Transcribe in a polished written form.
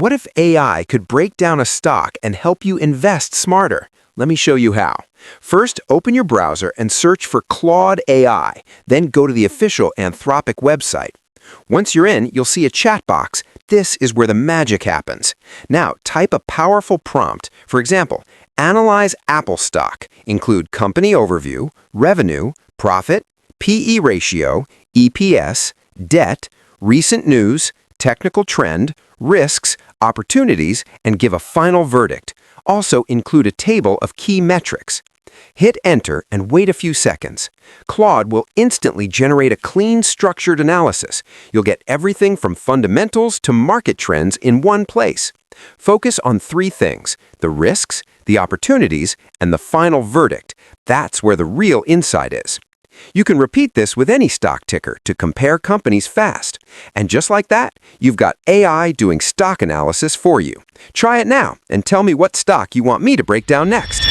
What if AI could break down a stock and help you invest smarter? Let me show you how. First, open your browser and search for Claude AI, then go to the official Anthropic website. Once you're in, you'll see a chat box. This is where the magic happens. Now, type a powerful prompt. For example, analyze Apple stock. Include company overview, revenue, profit, PE ratio, EPS, debt, recent news, technical trend, risks, opportunities, and give a final verdict. Also include a table of key metrics. Hit enter and wait a few seconds. Claude will instantly generate a clean, structured analysis. You'll get everything from fundamentals to market trends in one place. Focus on three things: the risks, the opportunities, and the final verdict. That's where the real insight is. You can repeat this with any stock ticker to compare companies fast. And just like that, you've got AI doing stock analysis for you. Try it now and tell me what stock you want me to break down next.